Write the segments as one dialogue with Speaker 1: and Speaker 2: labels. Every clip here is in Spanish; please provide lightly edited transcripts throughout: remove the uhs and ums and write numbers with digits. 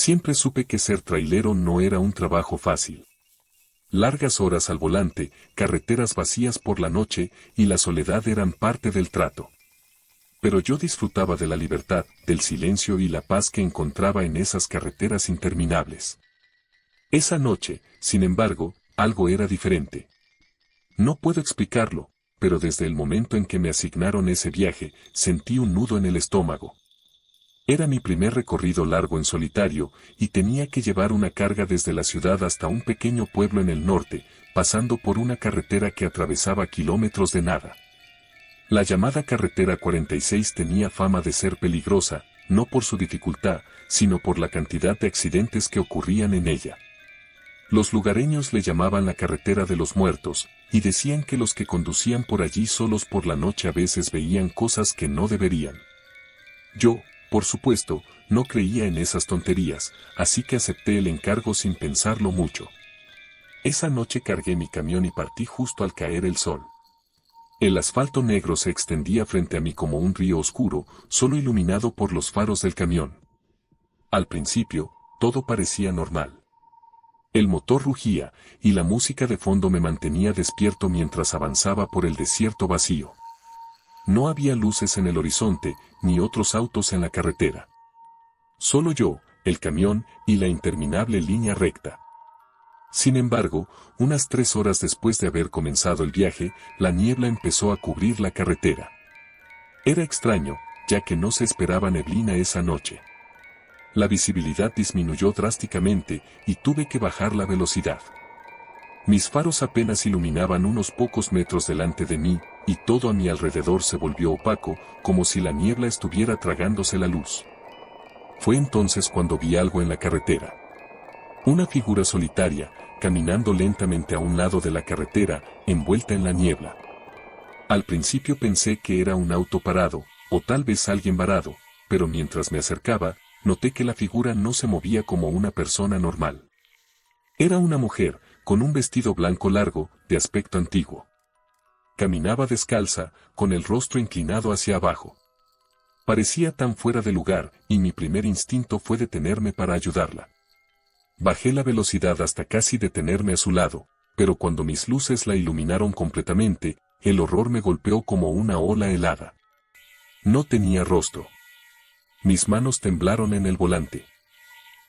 Speaker 1: Siempre supe que ser trailero no era un trabajo fácil. Largas horas al volante, carreteras vacías por la noche y la soledad eran parte del trato. Pero yo disfrutaba de la libertad, del silencio y la paz que encontraba en esas carreteras interminables. Esa noche, sin embargo, algo era diferente. No puedo explicarlo, pero desde el momento en que me asignaron ese viaje, sentí un nudo en el estómago. Era mi primer recorrido largo en solitario, y tenía que llevar una carga desde la ciudad hasta un pequeño pueblo en el norte, pasando por una carretera que atravesaba kilómetros de nada. La llamada Carretera 46 tenía fama de ser peligrosa, no por su dificultad, sino por la cantidad de accidentes que ocurrían en ella. Los lugareños le llamaban la Carretera de los Muertos, y decían que los que conducían por allí solos por la noche a veces veían cosas que no deberían. Yo, por supuesto, no creía en esas tonterías, así que acepté el encargo sin pensarlo mucho. Esa noche cargué mi camión y partí justo al caer el sol. El asfalto negro se extendía frente a mí como un río oscuro, solo iluminado por los faros del camión. Al principio, todo parecía normal. El motor rugía, y la música de fondo me mantenía despierto mientras avanzaba por el desierto vacío. No había luces en el horizonte, ni otros autos en la carretera. Solo yo, el camión, y la interminable línea recta. Sin embargo, unas 3 horas después de haber comenzado el viaje, la niebla empezó a cubrir la carretera. Era extraño, ya que no se esperaba neblina esa noche. La visibilidad disminuyó drásticamente, y tuve que bajar la velocidad. Mis faros apenas iluminaban unos pocos metros delante de mí, y todo a mi alrededor se volvió opaco, como si la niebla estuviera tragándose la luz. Fue entonces cuando vi algo en la carretera. Una figura solitaria, caminando lentamente a un lado de la carretera, envuelta en la niebla. Al principio pensé que era un auto parado, o tal vez alguien varado, pero mientras me acercaba, noté que la figura no se movía como una persona normal. Era una mujer, con un vestido blanco largo, de aspecto antiguo. Caminaba descalza, con el rostro inclinado hacia abajo. Parecía tan fuera de lugar, y mi primer instinto fue detenerme para ayudarla. Bajé la velocidad hasta casi detenerme a su lado, pero cuando mis luces la iluminaron completamente, el horror me golpeó como una ola helada. No tenía rostro. Mis manos temblaron en el volante.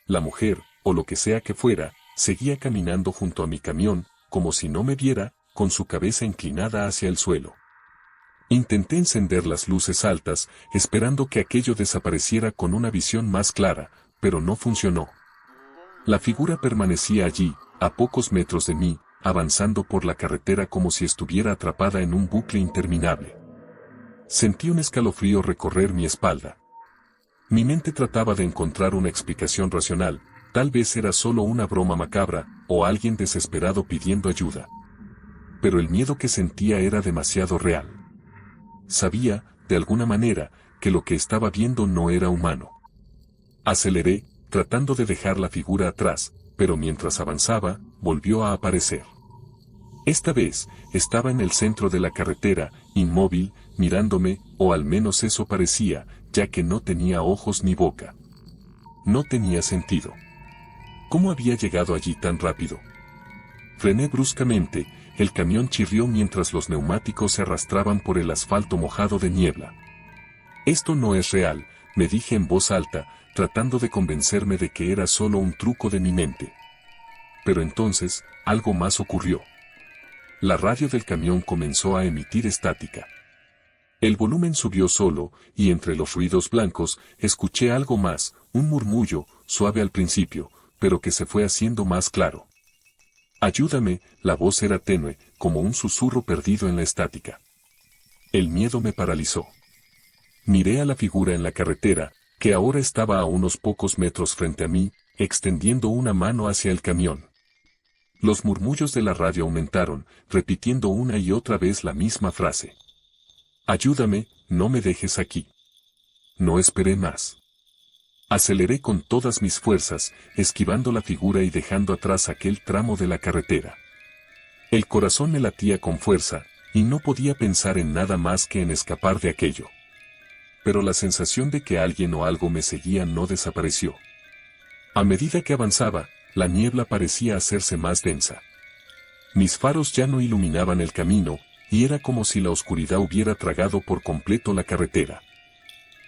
Speaker 1: La mujer, o lo que sea que fuera, seguía caminando junto a mi camión, como si no me viera, con su cabeza inclinada hacia el suelo. Intenté encender las luces altas, esperando que aquello desapareciera con una visión más clara, pero no funcionó. La figura permanecía allí, a pocos metros de mí, avanzando por la carretera como si estuviera atrapada en un bucle interminable. Sentí un escalofrío recorrer mi espalda. Mi mente trataba de encontrar una explicación racional, tal vez era solo una broma macabra, o alguien desesperado pidiendo ayuda. Pero el miedo que sentía era demasiado real. Sabía, de alguna manera, que lo que estaba viendo no era humano. Aceleré, tratando de dejar la figura atrás, pero mientras avanzaba, volvió a aparecer. Esta vez, estaba en el centro de la carretera, inmóvil, mirándome, o al menos eso parecía, ya que no tenía ojos ni boca. No tenía sentido. ¿Cómo había llegado allí tan rápido? Frené bruscamente, el camión chirrió mientras los neumáticos se arrastraban por el asfalto mojado de niebla. Esto no es real, me dije en voz alta, tratando de convencerme de que era solo un truco de mi mente. Pero entonces, algo más ocurrió. La radio del camión comenzó a emitir estática. El volumen subió solo, y entre los ruidos blancos, escuché algo más, un murmullo, suave al principio, pero que se fue haciendo más claro. Ayúdame, la voz era tenue, como un susurro perdido en la estática. El miedo me paralizó. Miré a la figura en la carretera, que ahora estaba a unos pocos metros frente a mí, extendiendo una mano hacia el camión. Los murmullos de la radio aumentaron, repitiendo una y otra vez la misma frase. Ayúdame, no me dejes aquí. No esperé más. Aceleré con todas mis fuerzas, esquivando la figura y dejando atrás aquel tramo de la carretera. El corazón me latía con fuerza, y no podía pensar en nada más que en escapar de aquello. Pero la sensación de que alguien o algo me seguía no desapareció. A medida que avanzaba, la niebla parecía hacerse más densa. Mis faros ya no iluminaban el camino, y era como si la oscuridad hubiera tragado por completo la carretera.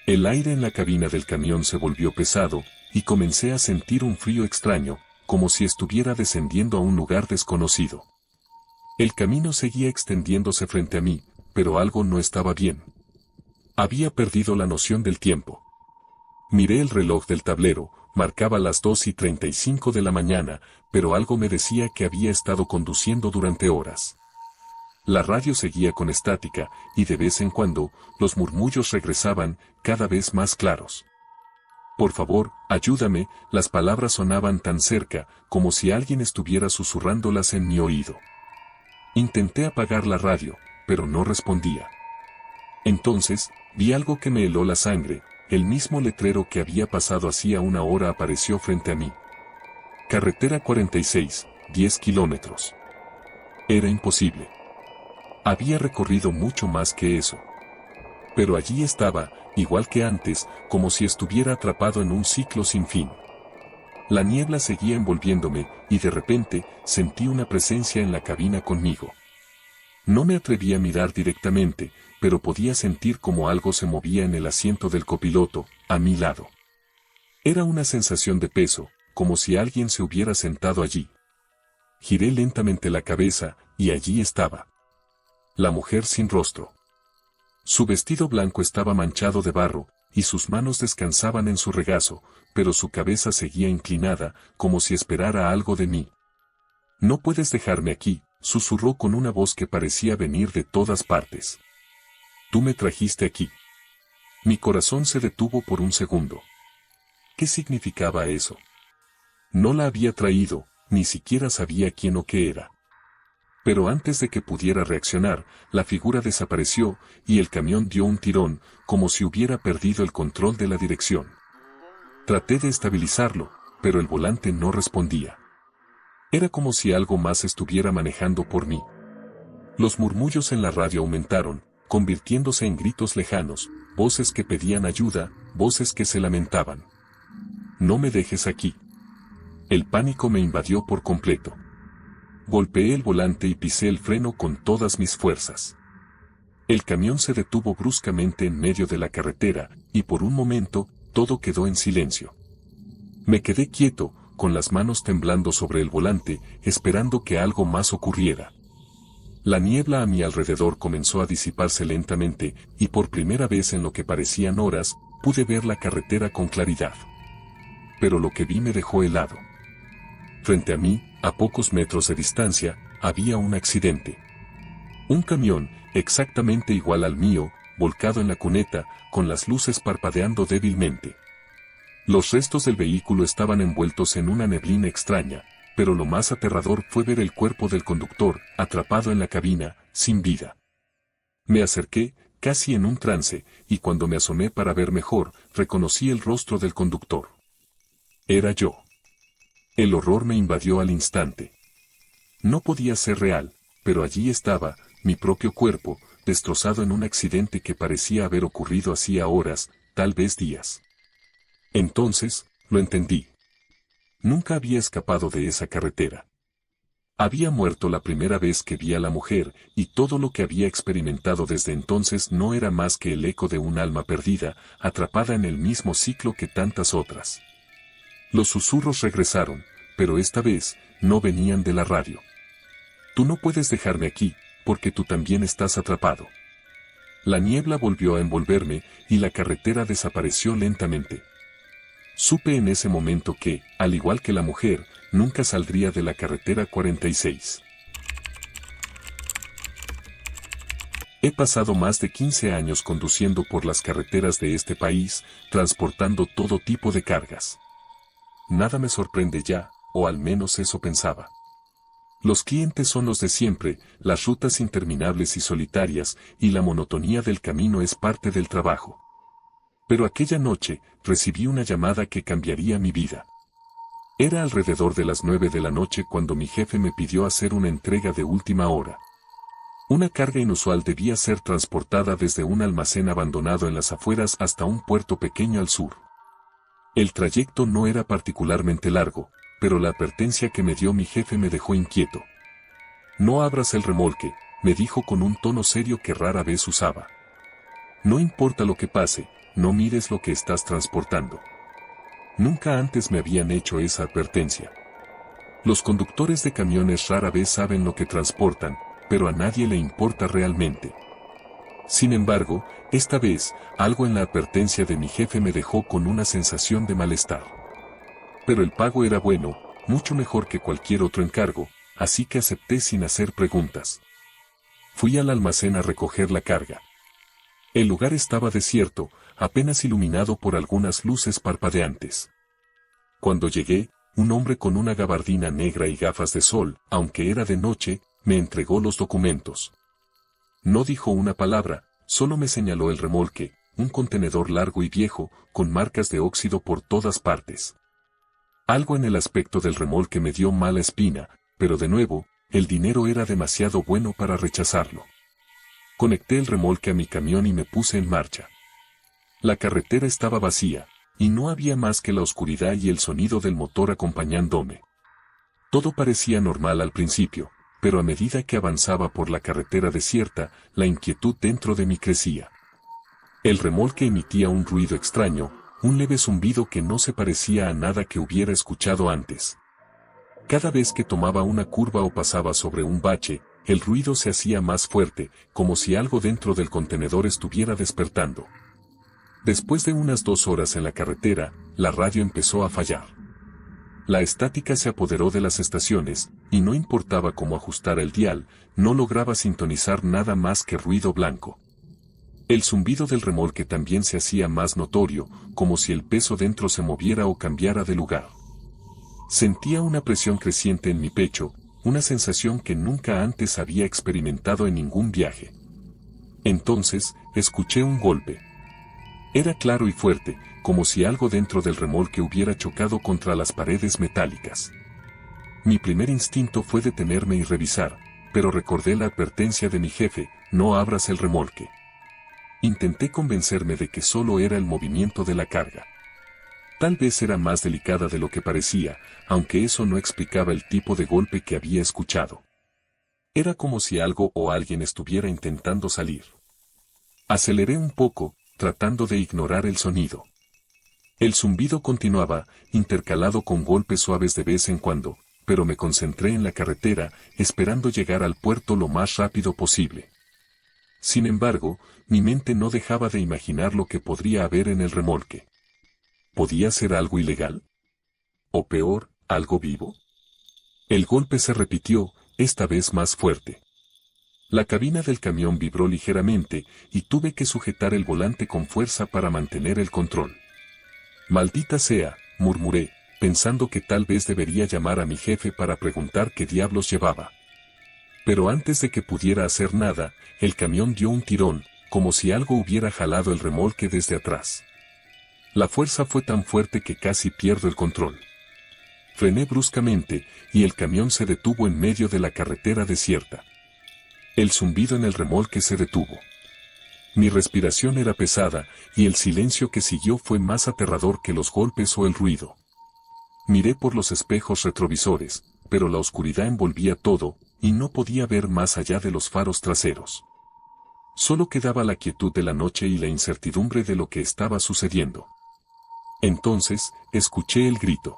Speaker 1: El aire en la cabina del camión se volvió pesado, y comencé a sentir un frío extraño, como si estuviera descendiendo a un lugar desconocido. El camino seguía extendiéndose frente a mí, pero algo no estaba bien. Había perdido la noción del tiempo. Miré el reloj del tablero, marcaba las 2:35 de la mañana, pero algo me decía que había estado conduciendo durante horas. La radio seguía con estática, y de vez en cuando, los murmullos regresaban, cada vez más claros. Por favor, ayúdame, las palabras sonaban tan cerca, como si alguien estuviera susurrándolas en mi oído. Intenté apagar la radio, pero no respondía. Entonces, vi algo que me heló la sangre, el mismo letrero que había pasado hacía una hora apareció frente a mí. Carretera 46, 10 kilómetros. Era imposible. Había recorrido mucho más que eso. Pero allí estaba, igual que antes, como si estuviera atrapado en un ciclo sin fin. La niebla seguía envolviéndome, y de repente, sentí una presencia en la cabina conmigo. No me atreví a mirar directamente, pero podía sentir como algo se movía en el asiento del copiloto, a mi lado. Era una sensación de peso, como si alguien se hubiera sentado allí. Giré lentamente la cabeza, y allí estaba. La mujer sin rostro. Su vestido blanco estaba manchado de barro, y sus manos descansaban en su regazo, pero su cabeza seguía inclinada, como si esperara algo de mí. «No puedes dejarme aquí», susurró con una voz que parecía venir de todas partes. «Tú me trajiste aquí». Mi corazón se detuvo por un segundo. ¿Qué significaba eso? No la había traído, ni siquiera sabía quién o qué era. Pero antes de que pudiera reaccionar, la figura desapareció, y el camión dio un tirón, como si hubiera perdido el control de la dirección. Traté de estabilizarlo, pero el volante no respondía. Era como si algo más estuviera manejando por mí. Los murmullos en la radio aumentaron, convirtiéndose en gritos lejanos, voces que pedían ayuda, voces que se lamentaban. «No me dejes aquí». El pánico me invadió por completo. Golpeé el volante y pisé el freno con todas mis fuerzas. El camión se detuvo bruscamente en medio de la carretera, y por un momento, todo quedó en silencio. Me quedé quieto, con las manos temblando sobre el volante, esperando que algo más ocurriera. La niebla a mi alrededor comenzó a disiparse lentamente, y por primera vez en lo que parecían horas, pude ver la carretera con claridad. Pero lo que vi me dejó helado. Frente a mí, a pocos metros de distancia, había un accidente. Un camión, exactamente igual al mío, volcado en la cuneta, con las luces parpadeando débilmente. Los restos del vehículo estaban envueltos en una neblina extraña, pero lo más aterrador fue ver el cuerpo del conductor, atrapado en la cabina, sin vida. Me acerqué, casi en un trance, y cuando me asomé para ver mejor, reconocí el rostro del conductor. Era yo. El horror me invadió al instante. No podía ser real, pero allí estaba, mi propio cuerpo, destrozado en un accidente que parecía haber ocurrido hacía horas, tal vez días. Entonces, lo entendí. Nunca había escapado de esa carretera. Había muerto la primera vez que vi a la mujer, y todo lo que había experimentado desde entonces no era más que el eco de un alma perdida, atrapada en el mismo ciclo que tantas otras. Los susurros regresaron, pero esta vez, no venían de la radio. «Tú no puedes dejarme aquí, porque tú también estás atrapado». La niebla volvió a envolverme, y la carretera desapareció lentamente. Supe en ese momento que, al igual que la mujer, nunca saldría de la carretera 46. He pasado más de 15 años conduciendo por las carreteras de este país, transportando todo tipo de cargas. Nada me sorprende ya, o al menos eso pensaba. Los clientes son los de siempre, las rutas interminables y solitarias, y la monotonía del camino es parte del trabajo. Pero aquella noche, recibí una llamada que cambiaría mi vida. Era alrededor de las 9 de la noche cuando mi jefe me pidió hacer una entrega de última hora. Una carga inusual debía ser transportada desde un almacén abandonado en las afueras hasta un puerto pequeño al sur. El trayecto no era particularmente largo, pero la advertencia que me dio mi jefe me dejó inquieto. No abras el remolque, me dijo con un tono serio que rara vez usaba. No importa lo que pase, no mires lo que estás transportando. Nunca antes me habían hecho esa advertencia. Los conductores de camiones rara vez saben lo que transportan, pero a nadie le importa realmente. Sin embargo, esta vez, algo en la advertencia de mi jefe me dejó con una sensación de malestar. Pero el pago era bueno, mucho mejor que cualquier otro encargo, así que acepté sin hacer preguntas. Fui al almacén a recoger la carga. El lugar estaba desierto, apenas iluminado por algunas luces parpadeantes. Cuando llegué, un hombre con una gabardina negra y gafas de sol, aunque era de noche, me entregó los documentos. No dijo una palabra, solo me señaló el remolque, un contenedor largo y viejo, con marcas de óxido por todas partes. Algo en el aspecto del remolque me dio mala espina, pero de nuevo, el dinero era demasiado bueno para rechazarlo. Conecté el remolque a mi camión y me puse en marcha. La carretera estaba vacía, y no había más que la oscuridad y el sonido del motor acompañándome. Todo parecía normal al principio, pero a medida que avanzaba por la carretera desierta, la inquietud dentro de mí crecía. El remolque emitía un ruido extraño, un leve zumbido que no se parecía a nada que hubiera escuchado antes. Cada vez que tomaba una curva o pasaba sobre un bache, el ruido se hacía más fuerte, como si algo dentro del contenedor estuviera despertando. Después de unas 2 horas en la carretera, la radio empezó a fallar. La estática se apoderó de las estaciones, y no importaba cómo ajustara el dial, no lograba sintonizar nada más que ruido blanco. El zumbido del remolque también se hacía más notorio, como si el peso dentro se moviera o cambiara de lugar. Sentía una presión creciente en mi pecho, una sensación que nunca antes había experimentado en ningún viaje. Entonces, escuché un golpe. Era claro y fuerte, como si algo dentro del remolque hubiera chocado contra las paredes metálicas. Mi primer instinto fue detenerme y revisar, pero recordé la advertencia de mi jefe, no abras el remolque. Intenté convencerme de que solo era el movimiento de la carga. Tal vez era más delicada de lo que parecía, aunque eso no explicaba el tipo de golpe que había escuchado. Era como si algo o alguien estuviera intentando salir. Aceleré un poco, tratando de ignorar el sonido. El zumbido continuaba, intercalado con golpes suaves de vez en cuando, pero me concentré en la carretera, esperando llegar al puerto lo más rápido posible. Sin embargo, mi mente no dejaba de imaginar lo que podría haber en el remolque. ¿Podía ser algo ilegal? ¿O peor, algo vivo? El golpe se repitió, esta vez más fuerte. La cabina del camión vibró ligeramente, y tuve que sujetar el volante con fuerza para mantener el control. Maldita sea, murmuré, pensando que tal vez debería llamar a mi jefe para preguntar qué diablos llevaba. Pero antes de que pudiera hacer nada, el camión dio un tirón, como si algo hubiera jalado el remolque desde atrás. La fuerza fue tan fuerte que casi pierdo el control. Frené bruscamente, y el camión se detuvo en medio de la carretera desierta. El zumbido en el remolque se detuvo. Mi respiración era pesada, y el silencio que siguió fue más aterrador que los golpes o el ruido. Miré por los espejos retrovisores, pero la oscuridad envolvía todo, y no podía ver más allá de los faros traseros. Solo quedaba la quietud de la noche y la incertidumbre de lo que estaba sucediendo. Entonces, escuché el grito.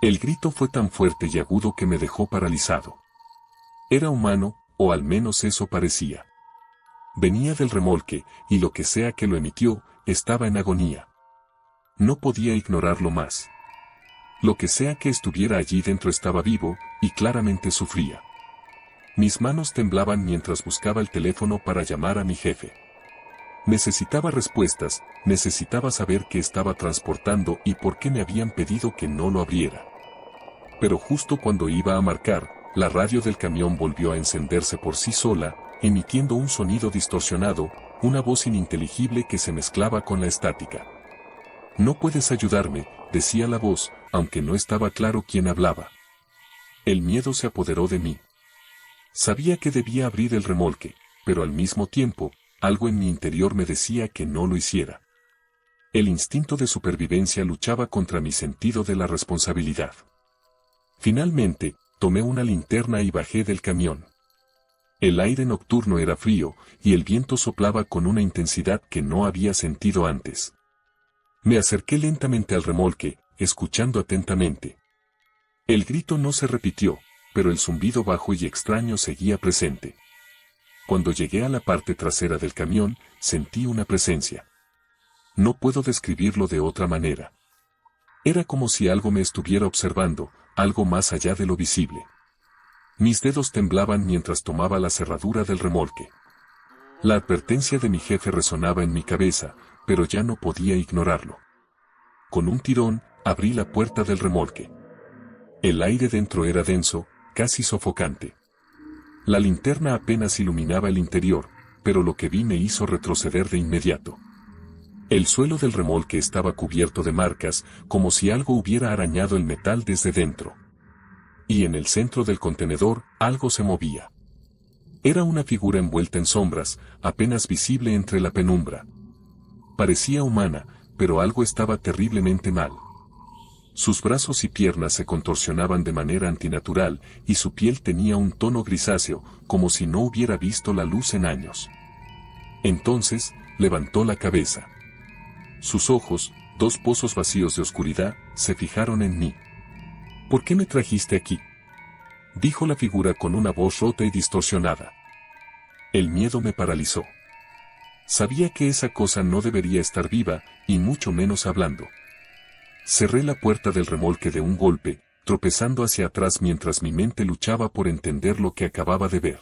Speaker 1: El grito fue tan fuerte y agudo que me dejó paralizado. Era humano, o al menos eso parecía. Venía del remolque, y lo que sea que lo emitió, estaba en agonía. No podía ignorarlo más. Lo que sea que estuviera allí dentro estaba vivo, y claramente sufría. Mis manos temblaban mientras buscaba el teléfono para llamar a mi jefe. Necesitaba respuestas, necesitaba saber qué estaba transportando y por qué me habían pedido que no lo abriera. Pero justo cuando iba a marcar, la radio del camión volvió a encenderse por sí sola, emitiendo un sonido distorsionado, una voz ininteligible que se mezclaba con la estática. No puedes ayudarme, decía la voz, aunque no estaba claro quién hablaba. El miedo se apoderó de mí. Sabía que debía abrir el remolque, pero al mismo tiempo, algo en mi interior me decía que no lo hiciera. El instinto de supervivencia luchaba contra mi sentido de la responsabilidad. Finalmente, tomé una linterna y bajé del camión. El aire nocturno era frío, y el viento soplaba con una intensidad que no había sentido antes. Me acerqué lentamente al remolque, escuchando atentamente. El grito no se repitió, pero el zumbido bajo y extraño seguía presente. Cuando llegué a la parte trasera del camión, sentí una presencia. No puedo describirlo de otra manera. Era como si algo me estuviera observando, algo más allá de lo visible. Mis dedos temblaban mientras tomaba la cerradura del remolque. La advertencia de mi jefe resonaba en mi cabeza, pero ya no podía ignorarlo. Con un tirón, abrí la puerta del remolque. El aire dentro era denso, casi sofocante. La linterna apenas iluminaba el interior, pero lo que vi me hizo retroceder de inmediato. El suelo del remolque estaba cubierto de marcas, como si algo hubiera arañado el metal desde dentro. Y en el centro del contenedor, algo se movía. Era una figura envuelta en sombras, apenas visible entre la penumbra. Parecía humana, pero algo estaba terriblemente mal. Sus brazos y piernas se contorsionaban de manera antinatural, y su piel tenía un tono grisáceo, como si no hubiera visto la luz en años. Entonces, levantó la cabeza. Sus ojos, dos pozos vacíos de oscuridad, se fijaron en mí. ¿Por qué me trajiste aquí?, dijo la figura con una voz rota y distorsionada. El miedo me paralizó. Sabía que esa cosa no debería estar viva, y mucho menos hablando. Cerré la puerta del remolque de un golpe, tropezando hacia atrás mientras mi mente luchaba por entender lo que acababa de ver.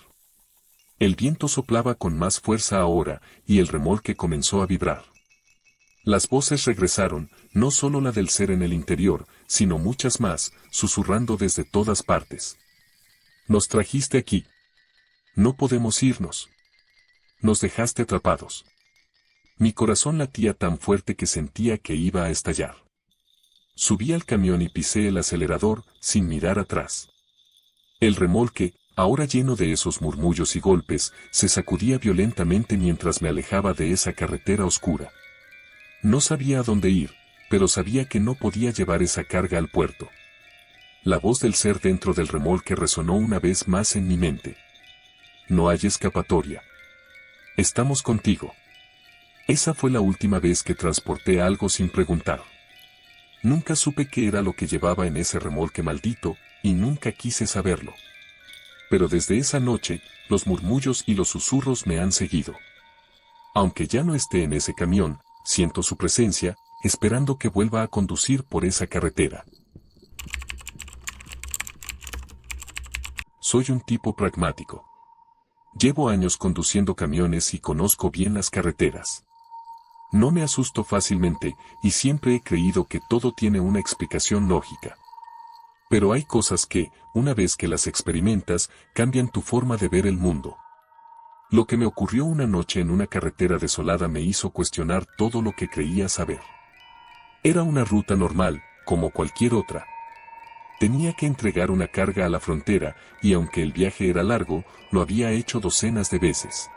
Speaker 1: El viento soplaba con más fuerza ahora, y el remolque comenzó a vibrar. Las voces regresaron, no solo la del ser en el interior, sino muchas más, susurrando desde todas partes. Nos trajiste aquí. No podemos irnos. Nos dejaste atrapados. Mi corazón latía tan fuerte que sentía que iba a estallar. Subí al camión y pisé el acelerador, sin mirar atrás. El remolque, ahora lleno de esos murmullos y golpes, se sacudía violentamente mientras me alejaba de esa carretera oscura. No sabía a dónde ir, pero sabía que no podía llevar esa carga al puerto. La voz del ser dentro del remolque resonó una vez más en mi mente. No hay escapatoria. Estamos contigo. Esa fue la última vez que transporté algo sin preguntar. Nunca supe qué era lo que llevaba en ese remolque maldito, y nunca quise saberlo. Pero desde esa noche, los murmullos y los susurros me han seguido. Aunque ya no esté en ese camión, siento su presencia, esperando que vuelva a conducir por esa carretera. Soy un tipo pragmático. Llevo años conduciendo camiones y conozco bien las carreteras. No me asusto fácilmente, y siempre he creído que todo tiene una explicación lógica. Pero hay cosas que, una vez que las experimentas, cambian tu forma de ver el mundo. Lo que me ocurrió una noche en una carretera desolada me hizo cuestionar todo lo que creía saber. Era una ruta normal, como cualquier otra. Tenía que entregar una carga a la frontera, y aunque el viaje era largo, lo había hecho docenas de veces.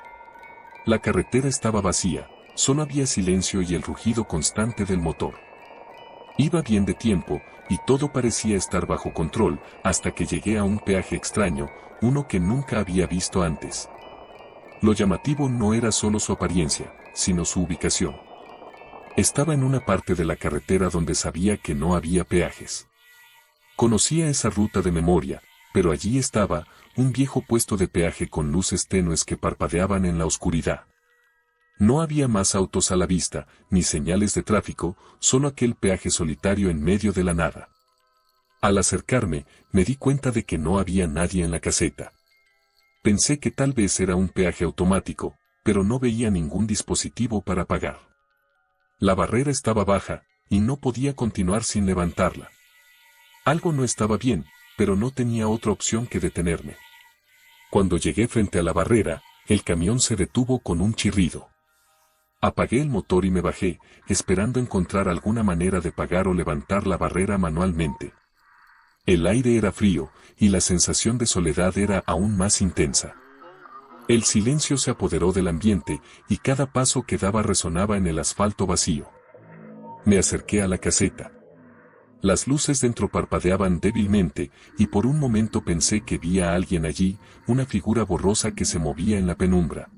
Speaker 1: La carretera estaba vacía, solo había silencio y el rugido constante del motor. Iba bien de tiempo, y todo parecía estar bajo control, hasta que llegué a un peaje extraño, uno que nunca había visto antes. Lo llamativo no era solo su apariencia, sino su ubicación. Estaba en una parte de la carretera donde sabía que no había peajes. Conocía esa ruta de memoria, pero allí estaba, un viejo puesto de peaje con luces tenues que parpadeaban en la oscuridad. No había más autos a la vista, ni señales de tráfico, solo aquel peaje solitario en medio de la nada. Al acercarme, me di cuenta de que no había nadie en la caseta. Pensé que tal vez era un peaje automático, pero no veía ningún dispositivo para pagar. La barrera estaba baja, y no podía continuar sin levantarla. Algo no estaba bien, pero no tenía otra opción que detenerme. Cuando llegué frente a la barrera, el camión se detuvo con un chirrido. Apagué el motor y me bajé, esperando encontrar alguna manera de pagar o levantar la barrera manualmente. El aire era frío, y la sensación de soledad era aún más intensa. El silencio se apoderó del ambiente, y cada paso que daba resonaba en el asfalto vacío. Me acerqué a la caseta. Las luces dentro parpadeaban débilmente, y por un momento pensé que vi a alguien allí, una figura borrosa que se movía en la penumbra.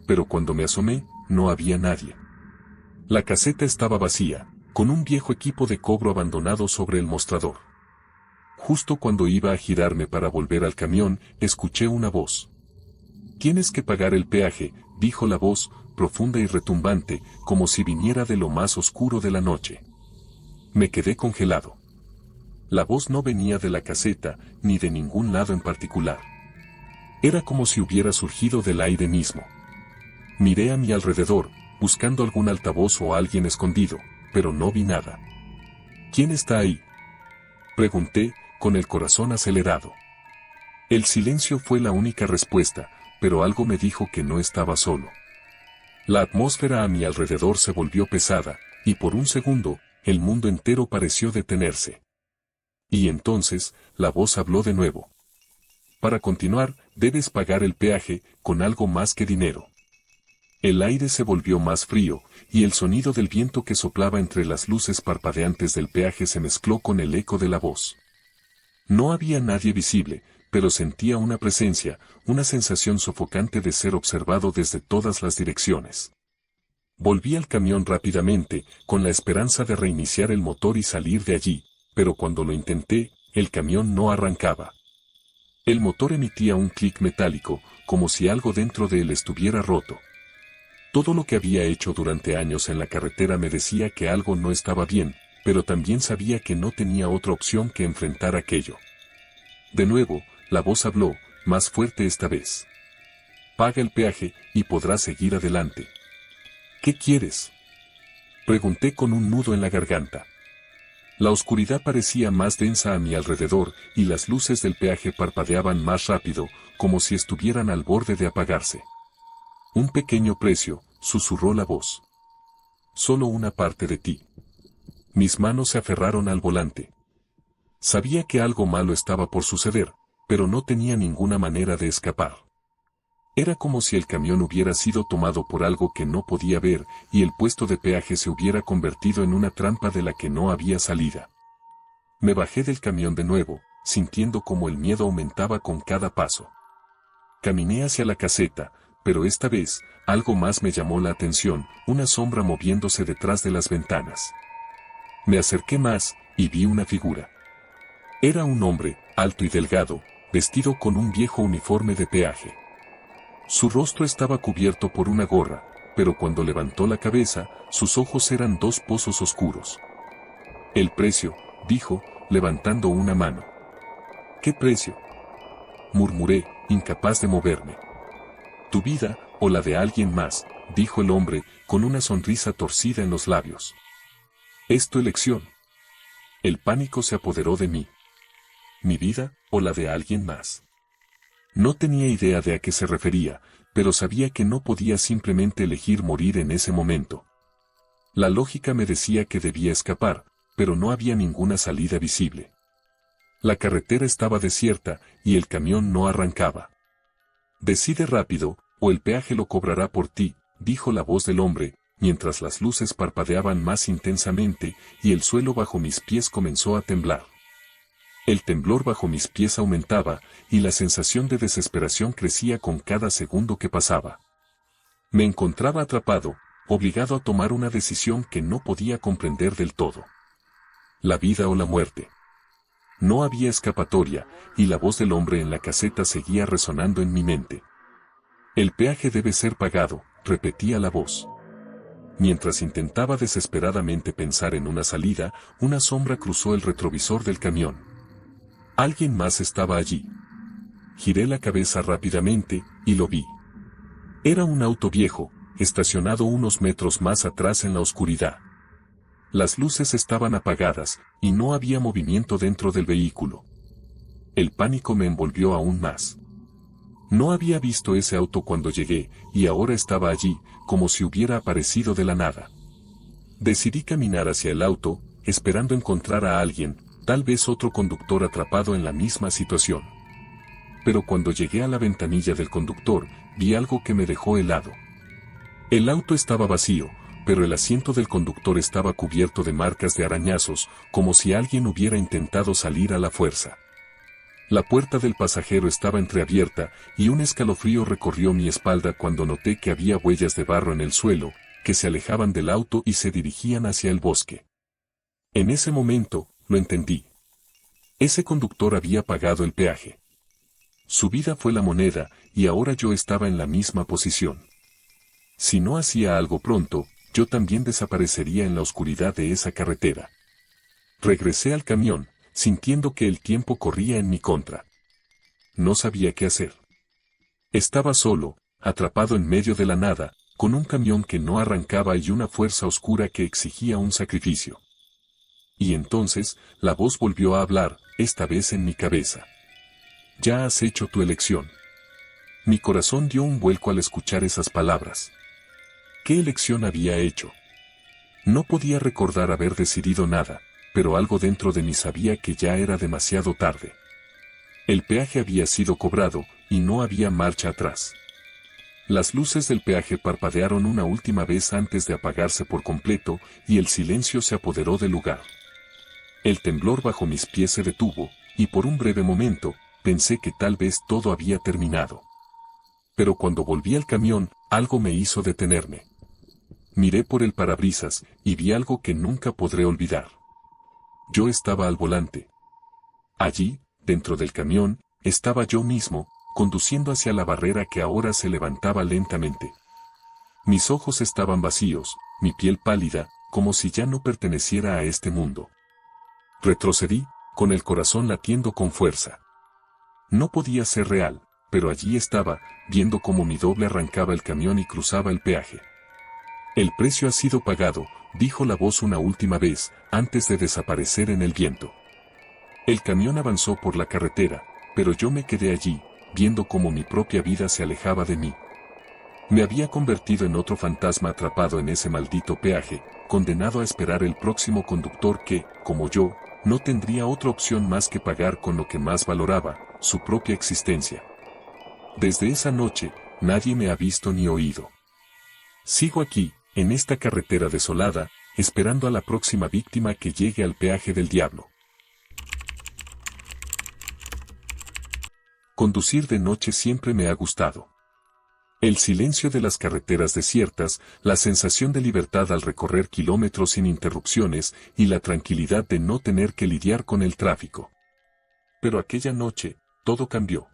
Speaker 1: Pero cuando me asomé, no había nadie. La caseta estaba vacía, con un viejo equipo de cobro abandonado sobre el mostrador. Justo cuando iba a girarme para volver al camión, escuché una voz. «Tienes que pagar el peaje», dijo la voz, profunda y retumbante, como si viniera de lo más oscuro de la noche. Me quedé congelado. La voz no venía de la caseta, ni de ningún lado en particular. Era como si hubiera surgido del aire mismo. Miré a mi alrededor, buscando algún altavoz o alguien escondido, pero no vi nada. «¿Quién está ahí?», pregunté, con el corazón acelerado. El silencio fue la única respuesta, pero algo me dijo que no estaba solo. La atmósfera a mi alrededor se volvió pesada, y por un segundo, el mundo entero pareció detenerse. Y entonces, la voz habló de nuevo. «Para continuar, debes pagar el peaje, con algo más que dinero». El aire se volvió más frío, y el sonido del viento que soplaba entre las luces parpadeantes del peaje se mezcló con el eco de la voz. No había nadie visible, pero sentía una presencia, una sensación sofocante de ser observado desde todas las direcciones. Volví al camión rápidamente, con la esperanza de reiniciar el motor y salir de allí, pero cuando lo intenté, el camión no arrancaba. El motor emitía un clic metálico, como si algo dentro de él estuviera roto. Todo lo que había hecho durante años en la carretera me decía que algo no estaba bien, pero también sabía que no tenía otra opción que enfrentar aquello. De nuevo, la voz habló, más fuerte esta vez. «Paga el peaje, y podrás seguir adelante». «¿Qué quieres?», pregunté con un nudo en la garganta. La oscuridad parecía más densa a mi alrededor, y las luces del peaje parpadeaban más rápido, como si estuvieran al borde de apagarse. «Un pequeño precio», susurró la voz. «Solo una parte de ti». Mis manos se aferraron al volante. Sabía que algo malo estaba por suceder, pero no tenía ninguna manera de escapar. Era como si el camión hubiera sido tomado por algo que no podía ver, y el puesto de peaje se hubiera convertido en una trampa de la que no había salida. Me bajé del camión de nuevo, sintiendo como el miedo aumentaba con cada paso. Caminé hacia la caseta, pero esta vez, algo más me llamó la atención, una sombra moviéndose detrás de las ventanas. Me acerqué más, y vi una figura. Era un hombre, alto y delgado, vestido con un viejo uniforme de peaje. Su rostro estaba cubierto por una gorra, pero cuando levantó la cabeza, sus ojos eran dos pozos oscuros. «El precio», dijo, levantando una mano. «¿Qué precio?», murmuré, incapaz de moverme. «Tu vida, o la de alguien más», dijo el hombre, con una sonrisa torcida en los labios. «Es tu elección». El pánico se apoderó de mí. ¿Mi vida, o la de alguien más? No tenía idea de a qué se refería, pero sabía que no podía simplemente elegir morir en ese momento. La lógica me decía que debía escapar, pero no había ninguna salida visible. La carretera estaba desierta, y el camión no arrancaba. «Decide rápido, o el peaje lo cobrará por ti», dijo la voz del hombre, mientras las luces parpadeaban más intensamente, y el suelo bajo mis pies comenzó a temblar. El temblor bajo mis pies aumentaba, y la sensación de desesperación crecía con cada segundo que pasaba. Me encontraba atrapado, obligado a tomar una decisión que no podía comprender del todo. La vida o la muerte. No había escapatoria, y la voz del hombre en la caseta seguía resonando en mi mente. «El peaje debe ser pagado», repetía la voz. Mientras intentaba desesperadamente pensar en una salida, una sombra cruzó el retrovisor del camión. Alguien más estaba allí. Giré la cabeza rápidamente, y lo vi. Era un auto viejo, estacionado unos metros más atrás en la oscuridad. Las luces estaban apagadas, y no había movimiento dentro del vehículo. El pánico me envolvió aún más. No había visto ese auto cuando llegué, y ahora estaba allí, como si hubiera aparecido de la nada. Decidí caminar hacia el auto, esperando encontrar a alguien, tal vez otro conductor atrapado en la misma situación. Pero cuando llegué a la ventanilla del conductor, vi algo que me dejó helado. El auto estaba vacío, pero el asiento del conductor estaba cubierto de marcas de arañazos, como si alguien hubiera intentado salir a la fuerza. La puerta del pasajero estaba entreabierta, y un escalofrío recorrió mi espalda cuando noté que había huellas de barro en el suelo, que se alejaban del auto y se dirigían hacia el bosque. En ese momento, lo entendí. Ese conductor había pagado el peaje. Su vida fue la moneda, y ahora yo estaba en la misma posición. Si no hacía algo pronto, yo también desaparecería en la oscuridad de esa carretera. Regresé al camión, sintiendo que el tiempo corría en mi contra. No sabía qué hacer. Estaba solo, atrapado en medio de la nada, con un camión que no arrancaba y una fuerza oscura que exigía un sacrificio. Y entonces, la voz volvió a hablar, esta vez en mi cabeza. Ya has hecho tu elección. Mi corazón dio un vuelco al escuchar esas palabras. ¿Qué elección había hecho? No podía recordar haber decidido nada, pero algo dentro de mí sabía que ya era demasiado tarde. El peaje había sido cobrado, y no había marcha atrás. Las luces del peaje parpadearon una última vez antes de apagarse por completo, y el silencio se apoderó del lugar. El temblor bajo mis pies se detuvo, y por un breve momento, pensé que tal vez todo había terminado. Pero cuando volví al camión, algo me hizo detenerme. Miré por el parabrisas, y vi algo que nunca podré olvidar. Yo estaba al volante. Allí, dentro del camión, estaba yo mismo, conduciendo hacia la barrera que ahora se levantaba lentamente. Mis ojos estaban vacíos, mi piel pálida, como si ya no perteneciera a este mundo. Retrocedí, con el corazón latiendo con fuerza. No podía ser real, pero allí estaba, viendo cómo mi doble arrancaba el camión y cruzaba el peaje. El precio ha sido pagado, dijo la voz una última vez, antes de desaparecer en el viento. El camión avanzó por la carretera, pero yo me quedé allí, viendo cómo mi propia vida se alejaba de mí. Me había convertido en otro fantasma atrapado en ese maldito peaje, condenado a esperar el próximo conductor que, como yo, no tendría otra opción más que pagar con lo que más valoraba, su propia existencia. Desde esa noche, nadie me ha visto ni oído. Sigo aquí, en esta carretera desolada, esperando a la próxima víctima que llegue al peaje del diablo. Conducir de noche siempre me ha gustado. El silencio de las carreteras desiertas, la sensación de libertad al recorrer kilómetros sin interrupciones y la tranquilidad de no tener que lidiar con el tráfico. Pero aquella noche, todo cambió.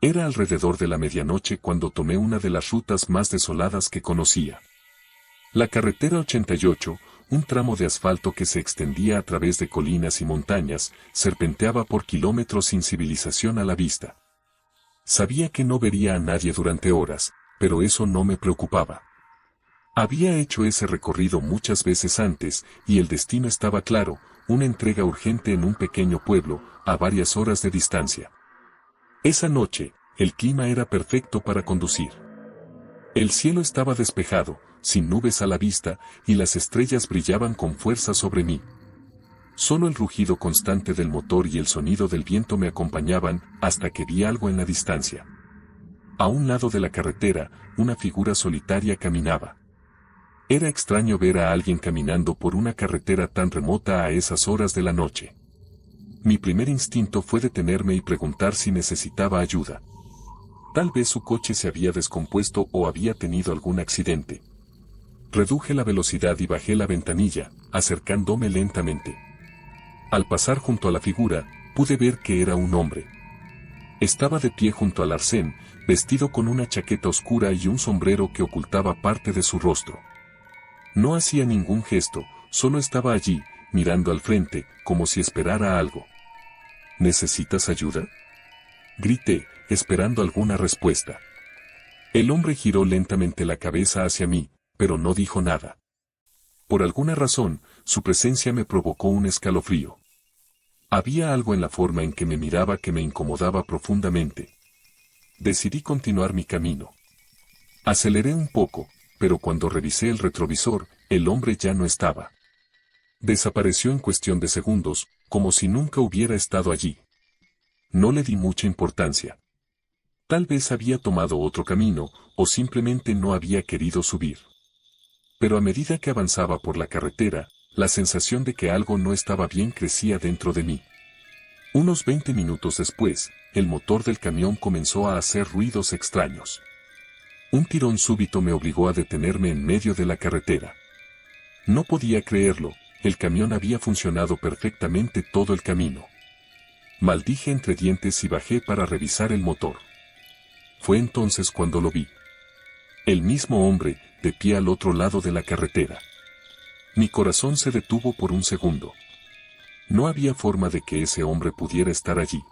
Speaker 1: Era alrededor de la medianoche cuando tomé una de las rutas más desoladas que conocía. La carretera 88, un tramo de asfalto que se extendía a través de colinas y montañas, serpenteaba por kilómetros sin civilización a la vista. Sabía que no vería a nadie durante horas, pero eso no me preocupaba. Había hecho ese recorrido muchas veces antes, y el destino estaba claro, una entrega urgente en un pequeño pueblo, a varias horas de distancia. Esa noche, el clima era perfecto para conducir. El cielo estaba despejado, sin nubes a la vista, y las estrellas brillaban con fuerza sobre mí. Solo el rugido constante del motor y el sonido del viento me acompañaban, hasta que vi algo en la distancia. A un lado de la carretera, una figura solitaria caminaba. Era extraño ver a alguien caminando por una carretera tan remota a esas horas de la noche. Mi primer instinto fue detenerme y preguntar si necesitaba ayuda. Tal vez su coche se había descompuesto o había tenido algún accidente. Reduje la velocidad y bajé la ventanilla, acercándome lentamente. Al pasar junto a la figura, pude ver que era un hombre. Estaba de pie junto al arcén, vestido con una chaqueta oscura y un sombrero que ocultaba parte de su rostro. No hacía ningún gesto, solo estaba allí, mirando al frente, como si esperara algo. ¿Necesitas ayuda?, grité, esperando alguna respuesta. El hombre giró lentamente la cabeza hacia mí, pero no dijo nada. Por alguna razón, su presencia me provocó un escalofrío. Había algo en la forma en que me miraba que me incomodaba profundamente. Decidí continuar mi camino. Aceleré un poco, pero cuando revisé el retrovisor, el hombre ya no estaba. Desapareció en cuestión de segundos, como si nunca hubiera estado allí. No le di mucha importancia. Tal vez había tomado otro camino, o simplemente no había querido subir. Pero a medida que avanzaba por la carretera, la sensación de que algo no estaba bien crecía dentro de mí. Unos 20 minutos después, el motor del camión comenzó a hacer ruidos extraños. Un tirón súbito me obligó a detenerme en medio de la carretera. No podía creerlo, el camión había funcionado perfectamente todo el camino. Maldije entre dientes y bajé para revisar el motor. Fue entonces cuando lo vi. El mismo hombre, de pie al otro lado de la carretera. Mi corazón se detuvo por un segundo. No había forma de que ese hombre pudiera estar allí.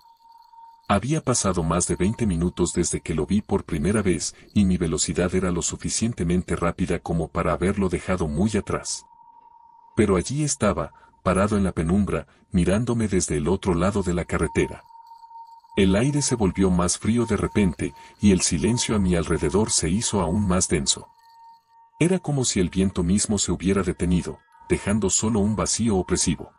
Speaker 1: Había pasado más de 20 minutos desde que lo vi por primera vez y mi velocidad era lo suficientemente rápida como para haberlo dejado muy atrás. Pero allí estaba, parado en la penumbra, mirándome desde el otro lado de la carretera. El aire se volvió más frío de repente y el silencio a mi alrededor se hizo aún más denso. Era como si el viento mismo se hubiera detenido, dejando solo un vacío opresivo.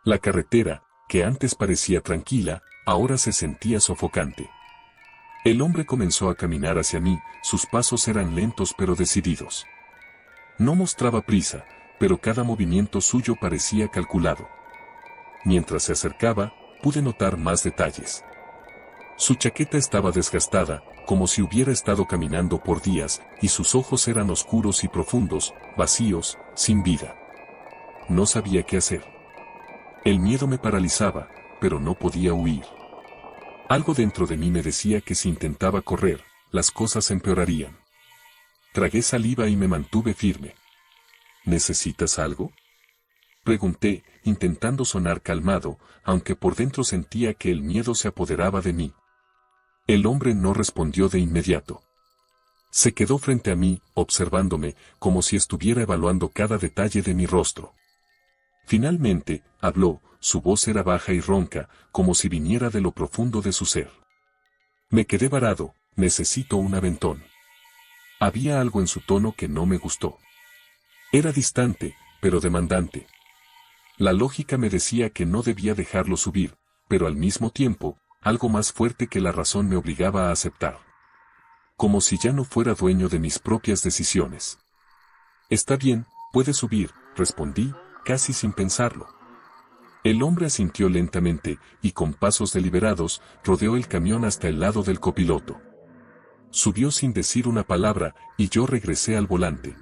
Speaker 1: La carretera, que antes parecía tranquila, ahora se sentía sofocante. El hombre comenzó a caminar hacia mí, sus pasos eran lentos pero decididos. No mostraba prisa, pero cada movimiento suyo parecía calculado. Mientras se acercaba, pude notar más detalles. Su chaqueta estaba desgastada, como si hubiera estado caminando por días, y sus ojos eran oscuros y profundos, vacíos, sin vida. No sabía qué hacer. El miedo me paralizaba, pero no podía huir. Algo dentro de mí me decía que si intentaba correr, las cosas empeorarían. Tragué saliva y me mantuve firme. ¿Necesitas algo?, pregunté, intentando sonar calmado, aunque por dentro sentía que el miedo se apoderaba de mí. El hombre no respondió de inmediato. Se quedó frente a mí, observándome, como si estuviera evaluando cada detalle de mi rostro. Finalmente, habló, su voz era baja y ronca, como si viniera de lo profundo de su ser. Me quedé varado, necesito un aventón. Había algo en su tono que no me gustó. Era distante, pero demandante. La lógica me decía que no debía dejarlo subir, pero al mismo tiempo, algo más fuerte que la razón me obligaba a aceptar. Como si ya no fuera dueño de mis propias decisiones. Está bien, puede subir, respondí, casi sin pensarlo. El hombre asintió lentamente, y con pasos deliberados, rodeó el camión hasta el lado del copiloto. Subió sin decir una palabra, y yo regresé al volante.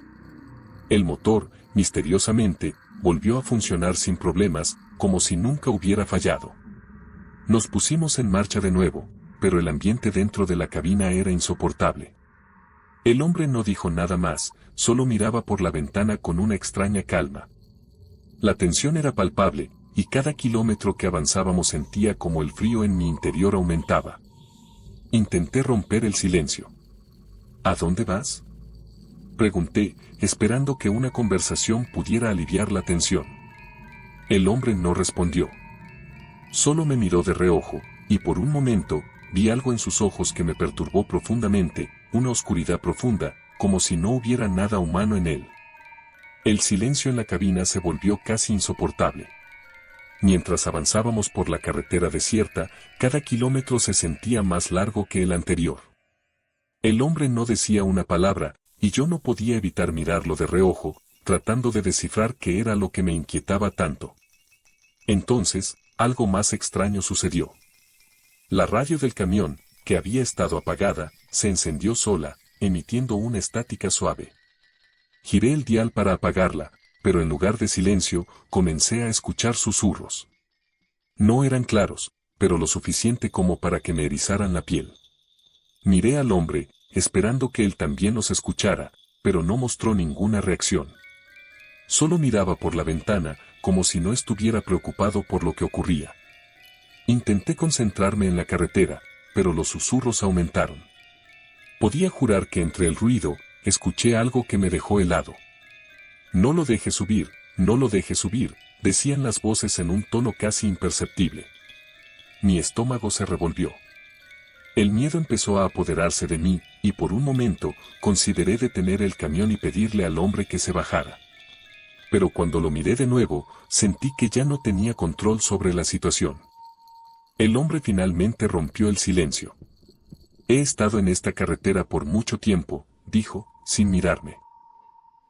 Speaker 1: El motor, misteriosamente, volvió a funcionar sin problemas, como si nunca hubiera fallado. Nos pusimos en marcha de nuevo, pero el ambiente dentro de la cabina era insoportable. El hombre no dijo nada más, solo miraba por la ventana con una extraña calma. La tensión era palpable, y cada kilómetro que avanzábamos sentía como el frío en mi interior aumentaba. Intenté romper el silencio. ¿A dónde vas?, pregunté, esperando que una conversación pudiera aliviar la tensión. El hombre no respondió. Solo me miró de reojo, y por un momento, vi algo en sus ojos que me perturbó profundamente, una oscuridad profunda, como si no hubiera nada humano en él. El silencio en la cabina se volvió casi insoportable. Mientras avanzábamos por la carretera desierta, cada kilómetro se sentía más largo que el anterior. El hombre no decía una palabra, y yo no podía evitar mirarlo de reojo, tratando de descifrar qué era lo que me inquietaba tanto. Entonces, algo más extraño sucedió. La radio del camión, que había estado apagada, se encendió sola, emitiendo una estática suave. Giré el dial para apagarla, pero en lugar de silencio, comencé a escuchar susurros. No eran claros, pero lo suficiente como para que me erizaran la piel. Miré al hombre, esperando que él también los escuchara, pero no mostró ninguna reacción. Solo miraba por la ventana, como si no estuviera preocupado por lo que ocurría. Intenté concentrarme en la carretera, pero los susurros aumentaron. Podía jurar que entre el ruido, escuché algo que me dejó helado. No lo deje subir, no lo deje subir, decían las voces en un tono casi imperceptible. Mi estómago se revolvió. El miedo empezó a apoderarse de mí, y por un momento, consideré detener el camión y pedirle al hombre que se bajara. Pero cuando lo miré de nuevo, sentí que ya no tenía control sobre la situación. El hombre finalmente rompió el silencio. He estado en esta carretera por mucho tiempo, dijo, sin mirarme.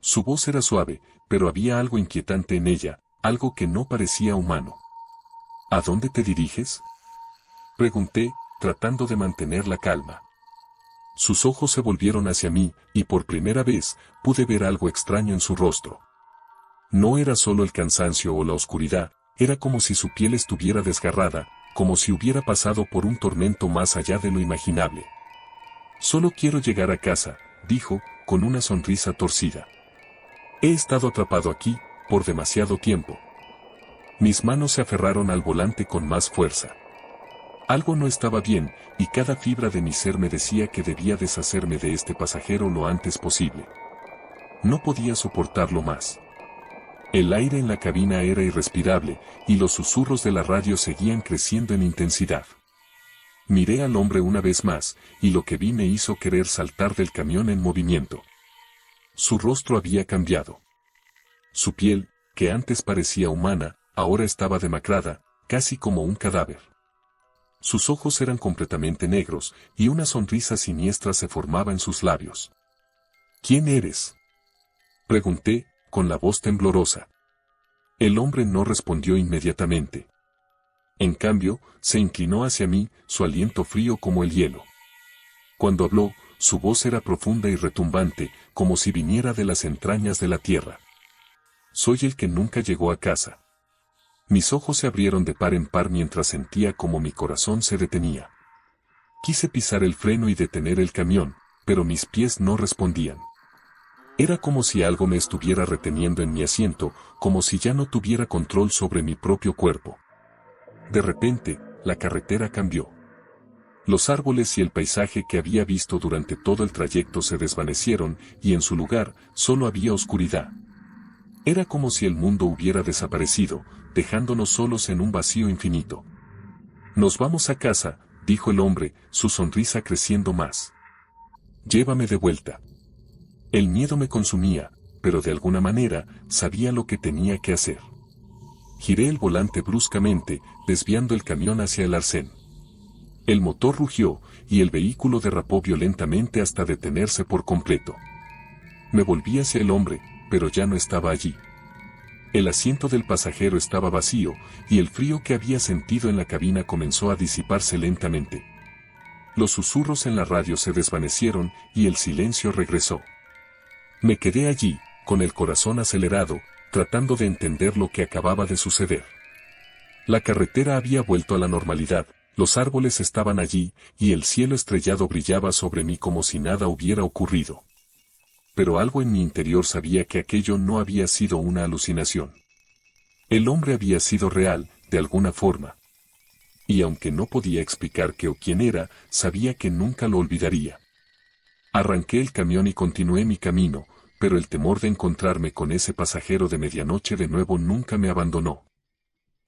Speaker 1: Su voz era suave, pero había algo inquietante en ella, algo que no parecía humano. ¿A dónde te diriges?, pregunté, tratando de mantener la calma. Sus ojos se volvieron hacia mí, y por primera vez, pude ver algo extraño en su rostro. No era solo el cansancio o la oscuridad, era como si su piel estuviera desgarrada, como si hubiera pasado por un tormento más allá de lo imaginable. Solo quiero llegar a casa, dijo, con una sonrisa torcida. He estado atrapado aquí, por demasiado tiempo. Mis manos se aferraron al volante con más fuerza. Algo no estaba bien, y cada fibra de mi ser me decía que debía deshacerme de este pasajero lo antes posible. No podía soportarlo más. El aire en la cabina era irrespirable, y los susurros de la radio seguían creciendo en intensidad. Miré al hombre una vez más, y lo que vi me hizo querer saltar del camión en movimiento. Su rostro había cambiado. Su piel, que antes parecía humana, ahora estaba demacrada, casi como un cadáver. Sus ojos eran completamente negros, y una sonrisa siniestra se formaba en sus labios. ¿Quién eres?, pregunté, con la voz temblorosa. El hombre no respondió inmediatamente. En cambio, se inclinó hacia mí, su aliento frío como el hielo. Cuando habló, su voz era profunda y retumbante, como si viniera de las entrañas de la tierra. Soy el que nunca llegó a casa. Mis ojos se abrieron de par en par mientras sentía como mi corazón se detenía. Quise pisar el freno y detener el camión, pero mis pies no respondían. Era como si algo me estuviera reteniendo en mi asiento, como si ya no tuviera control sobre mi propio cuerpo. De repente, la carretera cambió. Los árboles y el paisaje que había visto durante todo el trayecto se desvanecieron, y en su lugar, solo había oscuridad. Era como si el mundo hubiera desaparecido, dejándonos solos en un vacío infinito. Nos vamos a casa, dijo el hombre, su sonrisa creciendo más. Llévame de vuelta. El miedo me consumía, pero de alguna manera, sabía lo que tenía que hacer. Giré el volante bruscamente, desviando el camión hacia el arcén. El motor rugió, y el vehículo derrapó violentamente hasta detenerse por completo. Me volví hacia el hombre, pero ya no estaba allí. El asiento del pasajero estaba vacío, y el frío que había sentido en la cabina comenzó a disiparse lentamente. Los susurros en la radio se desvanecieron, y el silencio regresó. Me quedé allí, con el corazón acelerado, tratando de entender lo que acababa de suceder. La carretera había vuelto a la normalidad, los árboles estaban allí, y el cielo estrellado brillaba sobre mí como si nada hubiera ocurrido. Pero algo en mi interior sabía que aquello no había sido una alucinación. El hombre había sido real, de alguna forma. Y aunque no podía explicar qué o quién era, sabía que nunca lo olvidaría. Arranqué el camión y continué mi camino, pero el temor de encontrarme con ese pasajero de medianoche de nuevo nunca me abandonó.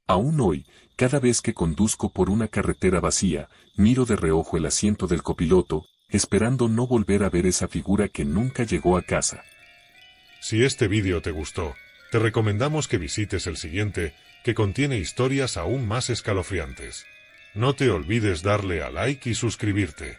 Speaker 1: Aún hoy, cada vez que conduzco por una carretera vacía, miro de reojo el asiento del copiloto, esperando no volver a ver esa figura que nunca llegó a casa.
Speaker 2: Si este vídeo te gustó, te recomendamos que visites el siguiente, que contiene historias aún más escalofriantes. No te olvides darle a like y suscribirte.